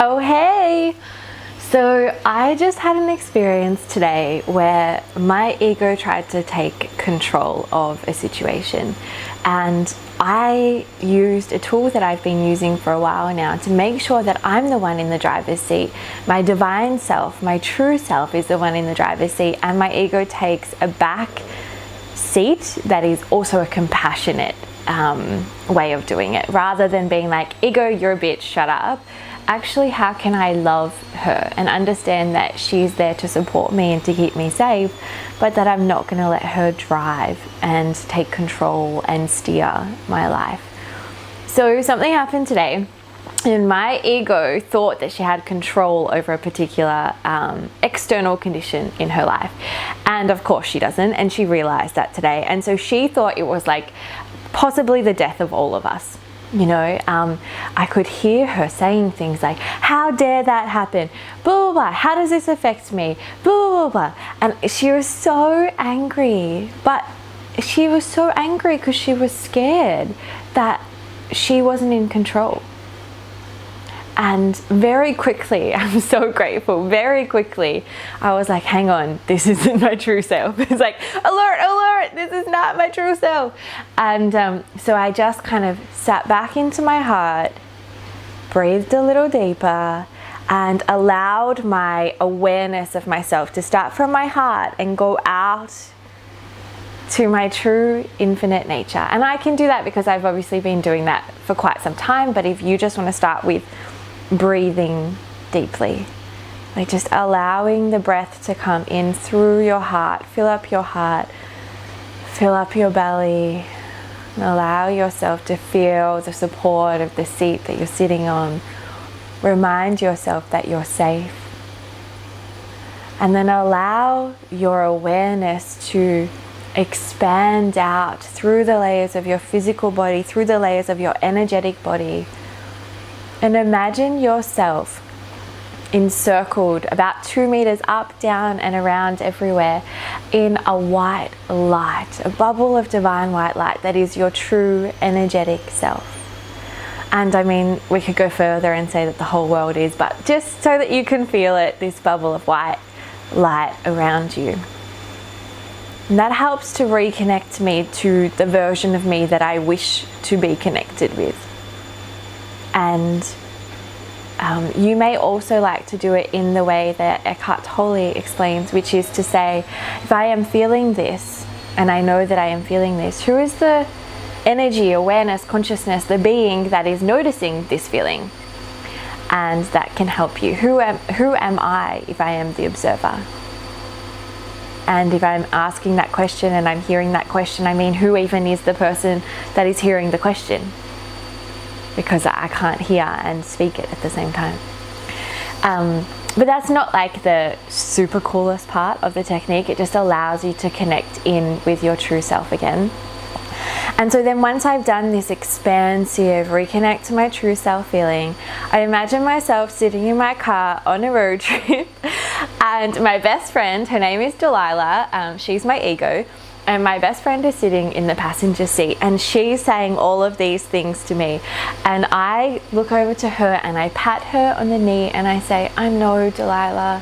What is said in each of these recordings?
Oh, hey! So I just had an experience today where my ego tried to take control of a situation, and I used a tool that I've been using for a while now to make sure that I'm the one in the driver's seat. My divine self, my true self, is the one in the driver's seat, and my ego takes a back seat that is also a compassionate way of doing it. Rather than being like, ego, you're a bitch, shut up. Actually, how can I love her and understand that she's there to support me and to keep me safe, but that I'm not going to let her drive and take control and steer my life. So something happened today, and my ego thought that she had control over a particular external condition in her life. And of course she doesn't, and she realized that today. And so she thought it was like possibly the death of all of us. You know, I could hear her saying things like, how dare that happen? Blah, blah, blah. How does this affect me? Blah, blah, blah. And she was so angry, but she was so angry because she was scared that she wasn't in control. And very quickly, I'm so grateful, very quickly, I was like, hang on, this isn't my true self. It's like, alert, alert, this is not my true self. And so I just kind of sat back into my heart, breathed a little deeper, and allowed my awareness of myself to start from my heart and go out to my true infinite nature. And I can do that because I've obviously been doing that for quite some time. But if you just want to start with breathing deeply, like just allowing the breath to come in through your heart, fill up your heart, fill up your belly, and allow yourself to feel the support of the seat that you're sitting on. Remind yourself that you're safe, and then allow your awareness to expand out through the layers of your physical body, through the layers of your energetic body. And imagine yourself encircled about 2 meters up, down, and around everywhere in a white light, a bubble of divine white light that is your true energetic self. And I mean, we could go further and say that the whole world is, but just so that you can feel it, this bubble of white light around you. And that helps to reconnect me to the version of me that I wish to be connected with. And you may also like to do it in the way that Eckhart Tolle explains, which is to say, if I am feeling this, and I know that I am feeling this, who is the energy, awareness, consciousness, the being that is noticing this feeling? And that can help you. Who am I if I am the observer? And if I'm asking that question and I'm hearing that question, I mean, who even is the person that is hearing the question? Because I can't hear and speak it at the same time. But that's not like the super coolest part of the technique. It just allows you to connect in with your true self again. And so then once I've done this expansive reconnect to my true self feeling, I imagine myself sitting in my car on a road trip, and my best friend, her name is Delilah, she's my ego, and my best friend is sitting in the passenger seat, and she's saying all of these things to me. And I look over to her and I pat her on the knee and I say, I know, Delilah,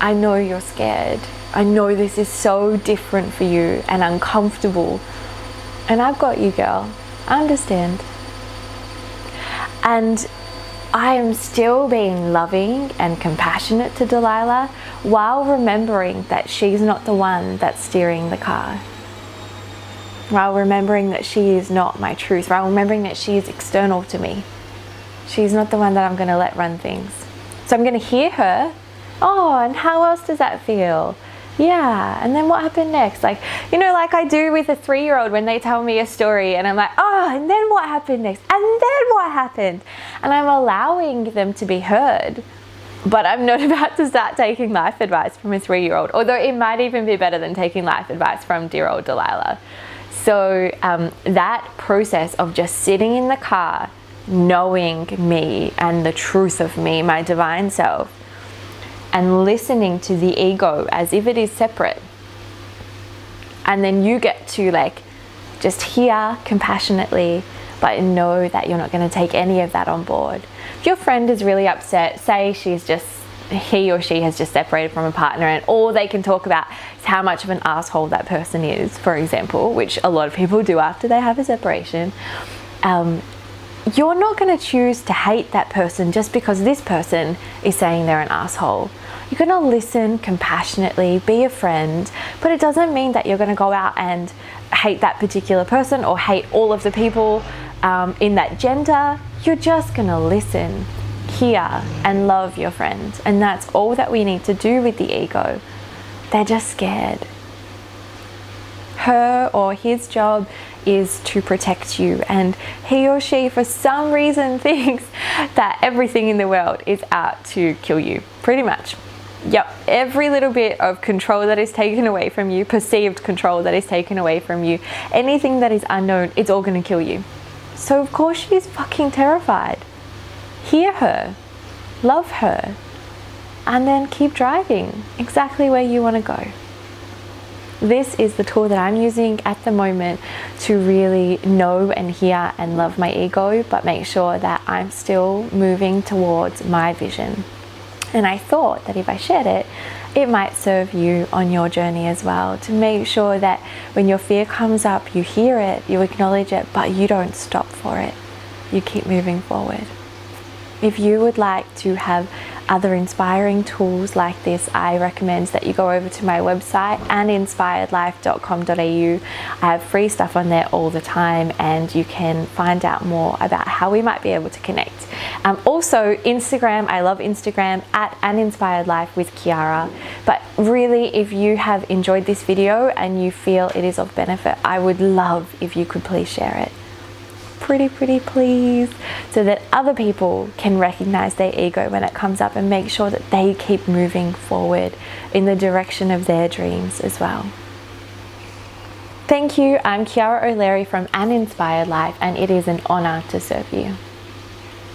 I know you're scared. I know this is so different for you and uncomfortable. And I've got you, girl. I understand. And I am still being loving and compassionate to Delilah while remembering that she's not the one that's steering the car. While remembering that she is not my truth. While remembering that she is external to me. She's not the one that I'm going to let run things. So I'm going to hear her. Oh, and how else does that feel? Yeah, and then what happened next? Like, you know, like I do with a 3-year-old when they tell me a story and I'm like, oh, and then what happened next? And then what happened? And I'm allowing them to be heard, but I'm not about to start taking life advice from a 3-year-old, although it might even be better than taking life advice from dear old Delilah. So that process of just sitting in the car, knowing me and the truth of me, my divine self, and listening to the ego as if it is separate. And then you get to like just hear compassionately, but know that you're not going to take any of that on board. if your friend is really upset, say he or she has just separated from a partner, and all they can talk about is how much of an asshole that person is, for example, which a lot of people do after they have a separation, you're not going to choose to hate that person just because this person is saying they're an asshole. You're going to listen compassionately, be a friend, but it doesn't mean that you're going to go out and hate that particular person or hate all of the people in that gender. You're just going to listen, hear, and love your friend. And that's all that we need to do with the ego. They're just scared. Her or his job is to protect you, and he or she for some reason thinks that everything in the world is out to kill you, pretty much. Yep, every little bit of control that is taken away from you, perceived control that is taken away from you, anything that is unknown, it's all going to kill you. So of course she's fucking terrified. Hear her, love her, and then keep driving exactly where you want to go. This is the tool that I'm using at the moment to really know and hear and love my ego, but make sure that I'm still moving towards my vision. And I thought that if I shared it, it might serve you on your journey as well, to make sure that when your fear comes up, you hear it, you acknowledge it, but you don't stop for it. You keep moving forward. If you would like to have other inspiring tools like this, I recommend that you go over to my website, uninspiredlife.com.au. I have free stuff on there all the time, and you can find out more about how we might be able to connect. Also Instagram, I love Instagram, at uninspiredlife with Kiara. But really, if you have enjoyed this video and you feel it is of benefit, I would love if you could please share it. Pretty please, so that other people can recognize their ego when it comes up and make sure that they keep moving forward in the direction of their dreams as well. Thank you. I'm Kiara O'Leary from Uninspired Life, and it is an honor to serve you.